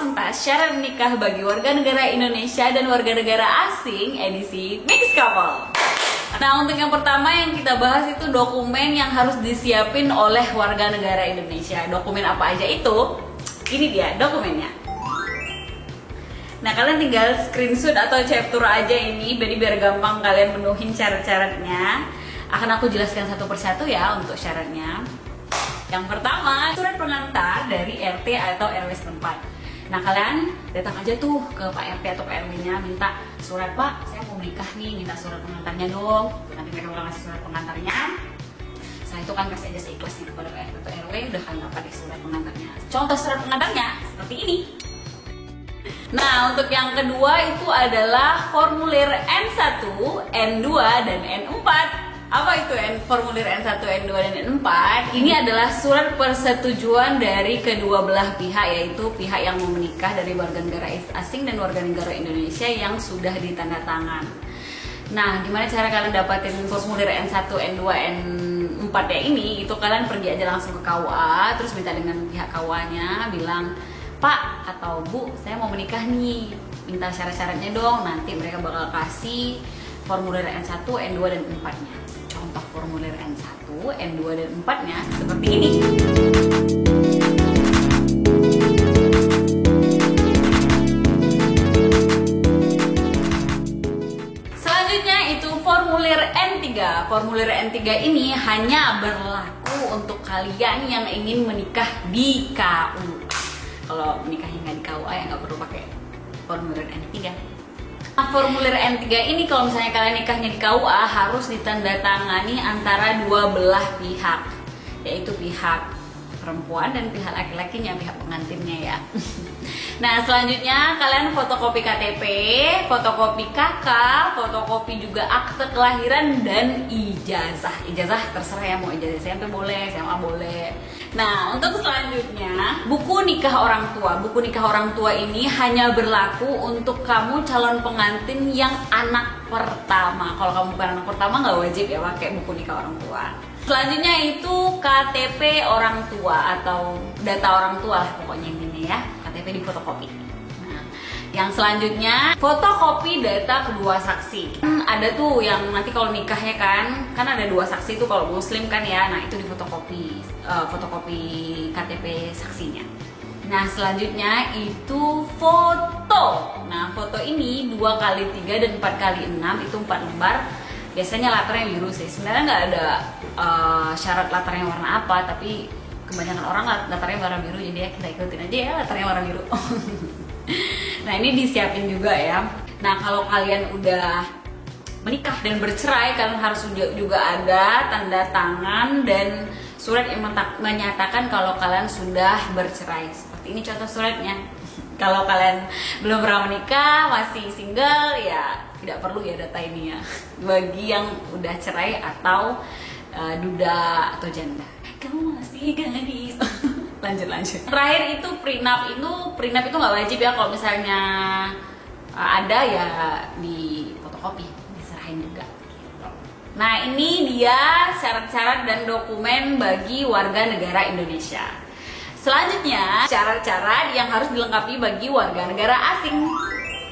tuntas syarat nikah bagi warga negara Indonesia dan warga negara asing edisi Mixed Couple. Nah, untuk yang pertama yang kita bahas itu dokumen yang harus disiapin oleh warga negara Indonesia. Dokumen apa aja itu? Ini dia dokumennya. Nah, kalian tinggal screenshot atau capture aja ini, jadi biar gampang kalian menuhin syarat-syaratnya. Akan aku jelaskan satu persatu ya untuk syaratnya. Yang pertama, surat pengantar dari RT atau RW setempat. Nah, kalian datang aja tuh ke Pak RT atau Pak RW-nya, minta surat, Pak, saya mau menikah nih, minta surat pengantarnya dong. Nanti mereka bakal ngasih surat pengantarnya. Setelah itu kan kasih aja seikhlasnya kepada Pak RT atau RW, udah kan dapat surat pengantarnya. Contoh surat pengantarnya seperti ini. Nah, untuk yang kedua itu adalah formulir N1, N2, dan N4. Apa itu formulir N1, N2, dan N4? Ini adalah surat persetujuan dari kedua belah pihak, yaitu pihak yang mau menikah dari warga negara asing dan warga negara Indonesia yang sudah ditanda-tangan. Nah, gimana cara kalian dapatin formulir N1, N2, N4 ya ini? Itu kalian pergi aja langsung ke KUA, terus minta dengan pihak KUA-nya, bilang, Pak atau Bu, saya mau menikah nih, minta syarat-syaratnya dong. Nanti mereka bakal kasih formulir N1, N2, dan N4-nya. Contoh formulir N1, N2, dan N4-nya seperti ini. Selanjutnya itu formulir N3. Formulir N3 ini hanya berlaku untuk kalian yang ingin menikah di KUA. Kalau menikahnya nggak di KUA ya nggak perlu pakai formulir N3. Nah, formulir N3 ini kalau misalnya kalian nikahnya di KUA harus ditandatangani antara dua belah pihak, yaitu pihak perempuan dan pihak laki-lakinya, pihak pengantinnya ya. Nah, selanjutnya kalian fotokopi KTP, fotokopi KK, fotokopi juga akte kelahiran dan ijazah. Ijazah terserah ya, mau ijazah SMP boleh, SMA boleh. Nah, untuk selanjutnya buku nikah orang tua. Buku nikah orang tua ini hanya berlaku untuk kamu calon pengantin yang anak pertama. Kalau kamu bukan anak pertama nggak wajib ya pakai buku nikah orang tua. Selanjutnya itu KTP orang tua atau data orang tua lah pokoknya intinya ya. KTP di fotokopi. Nah, yang selanjutnya fotokopi data kedua saksi. Ada tuh yang nanti kalau nikahnya kan ada dua saksi tuh kalau muslim kan ya. Nah, itu di fotokopi KTP saksinya. Nah, selanjutnya itu foto. Nah, foto ini 2x3 dan 4x6 itu 4 lembar. Biasanya latarnya biru sih. Sebenarnya nggak ada syarat latarnya warna apa, tapi kebanyakan orang latarnya warna biru, jadi ya kita ikutin aja ya latarnya warna biru. Nah, ini disiapin juga ya. Nah, kalau kalian udah menikah dan bercerai, kalian harus juga ada tanda tangan dan surat yang menyatakan kalau kalian sudah bercerai. Seperti ini contoh suratnya. Kalau kalian belum pernah menikah, masih single, ya tidak perlu ya data ini ya. Bagi yang udah cerai atau duda atau janda. Kamu masih gadis. Lanjut. Terakhir itu prenup. Prenup itu nggak wajib ya, kalau misalnya ada ya di fotokopi, diserahin juga. Nah, ini dia syarat-syarat dan dokumen bagi warga negara Indonesia. Selanjutnya, syarat-syarat yang harus dilengkapi bagi warga negara asing.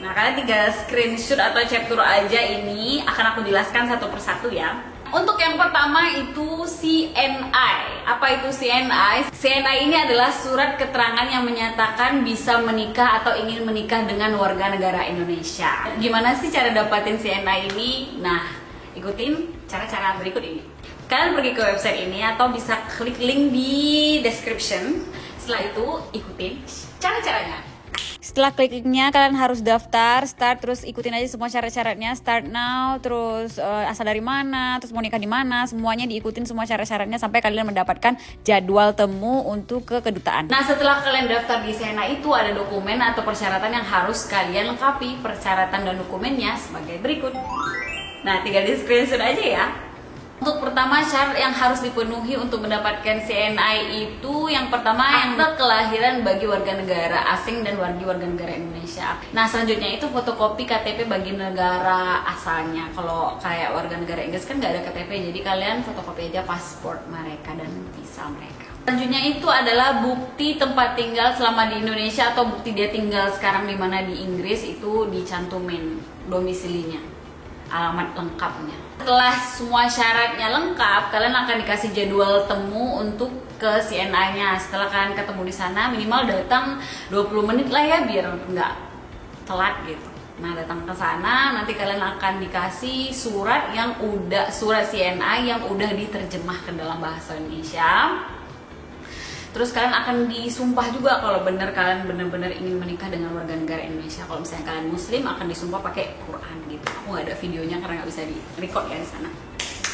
Nah, kalian tinggal screenshot atau capture aja ini, akan aku jelaskan satu persatu ya. Untuk yang pertama itu CNI. Apa itu CNI? CNI ini adalah surat keterangan yang menyatakan bisa menikah atau ingin menikah dengan warga negara Indonesia. Gimana sih cara dapatin CNI ini? Nah, ikutin cara-cara berikut ini. Kalian pergi ke website ini atau bisa klik link di description. Setelah itu ikutin cara-caranya. Setelah klik linknya kalian harus daftar, start, terus ikutin aja semua syarat-syaratnya, start now, terus asal dari mana, terus mau nikah di mana, semuanya diikutin semua syarat-syaratnya sampai kalian mendapatkan jadwal temu untuk ke kedutaan. Nah, setelah kalian daftar di sana itu ada dokumen atau persyaratan yang harus kalian lengkapi. Persyaratan dan dokumennya sebagai berikut. Nah, tinggal di screenshot aja ya. Untuk pertama, syarat yang harus dipenuhi untuk mendapatkan CNI itu yang pertama akte kelahiran bagi warga negara asing dan warga negara Indonesia. Nah, selanjutnya itu fotokopi KTP bagi negara asalnya. Kalau kayak warga negara Inggris kan nggak ada KTP, jadi kalian fotokopi aja paspor mereka dan visa mereka. Selanjutnya itu adalah bukti tempat tinggal selama di Indonesia atau bukti dia tinggal sekarang di mana di Inggris, itu dicantumin domisilinya, alamat lengkapnya. Setelah semua syaratnya lengkap, kalian akan dikasih jadwal temu untuk ke CNA-nya. Setelah kalian ketemu di sana, minimal datang 20 menit lah ya biar nggak telat gitu. Nah, datang ke sana nanti kalian akan dikasih surat CNA yang udah diterjemah ke dalam bahasa Indonesia. Terus kalian akan disumpah juga kalau kalian benar-benar ingin menikah dengan warga negara Indonesia. Kalau misalnya kalian Muslim akan disumpah pakai Quran gitu. Aku nggak ada videonya karena nggak bisa di record ya di sana.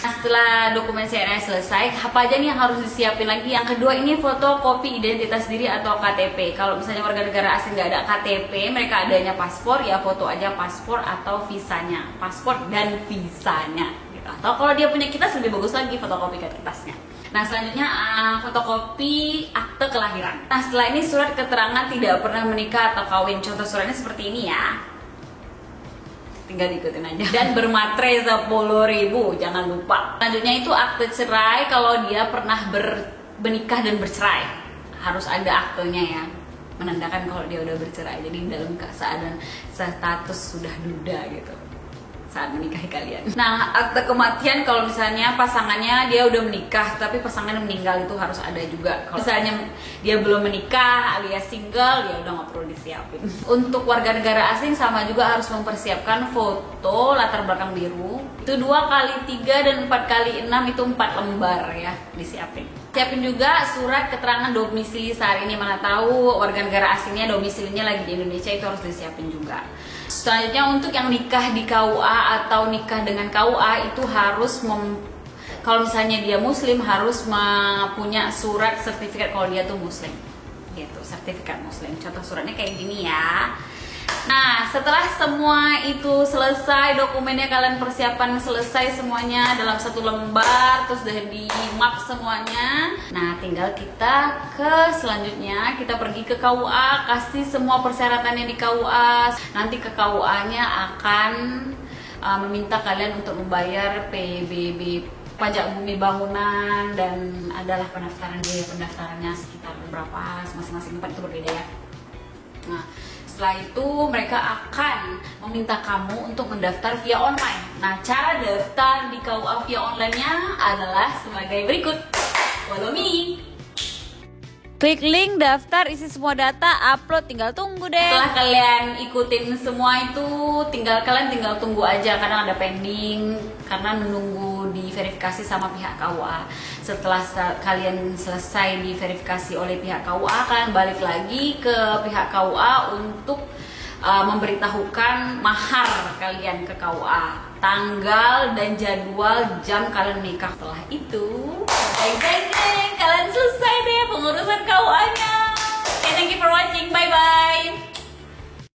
Nah, setelah dokumen CNA selesai, apa aja nih yang harus disiapin lagi? Yang kedua ini fotokopi identitas diri atau KTP. Kalau misalnya warga negara asing nggak ada KTP, mereka adanya paspor, ya foto aja paspor atau visanya, paspor dan visanya. Gitu. Atau kalau dia punya kitas lebih bagus lagi fotokopi kitasnya. Nah, selanjutnya fotokopi akte kelahiran. Nah, setelah ini surat keterangan tidak pernah menikah atau kawin. Contoh suratnya seperti ini ya. Tinggal diikutin aja. Dan bermaterai 10.000, jangan lupa. Selanjutnya itu akte cerai kalau dia pernah menikah dan bercerai. Harus ada aktenya ya. Menandakan kalau dia udah bercerai. Jadi dalam keadaan status sudah duda gitu saat menikahi kalian. Nah, akte kematian kalau misalnya pasangannya dia udah menikah tapi pasangannya meninggal, itu harus ada juga. Kalau misalnya dia belum menikah alias single, ya udah nggak perlu disiapin. Untuk warga negara asing sama juga harus mempersiapkan foto latar belakang biru. Itu 2x3 dan 4x6, itu 4 lembar ya disiapin. Siapin juga surat keterangan domisili sehari ini, mana tahu warga negara asingnya domisilinya lagi di Indonesia, itu harus disiapin juga. Selanjutnya untuk yang nikah di KUA atau nikah dengan KUA itu harus kalau misalnya dia Muslim harus punya surat sertifikat kalau dia tuh Muslim gitu, sertifikat Muslim. Contoh suratnya kayak gini ya. Nah, setelah semua itu selesai, dokumennya kalian persiapan selesai semuanya dalam satu lembar, terus udah di map semuanya. Nah, tinggal kita selanjutnya kita pergi ke KUA, kasih semua persyaratannya di KUA. Nanti ke KUA-nya akan meminta kalian untuk membayar PBB, pajak bumi bangunan, dan adalah biaya pendaftarannya sekitar berapa, masing-masing tempat itu berbeda ya. Nah, setelah itu mereka akan meminta kamu untuk mendaftar via online. Nah, cara daftar di KUA via online-nya adalah sebagai berikut. Follow me. Klik link, daftar, isi semua data, upload, tinggal tunggu deh. Setelah kalian ikutin semua itu, kalian tinggal tunggu aja, kadang ada pending karena menunggu diverifikasi sama pihak KUA. Setelah kalian selesai diverifikasi oleh pihak KUA, kalian balik lagi ke pihak KUA untuk memberitahukan mahar kalian ke KUA, tanggal dan jadwal jam kalian menikah. Setelah itu, kalian selesai deh pengurusan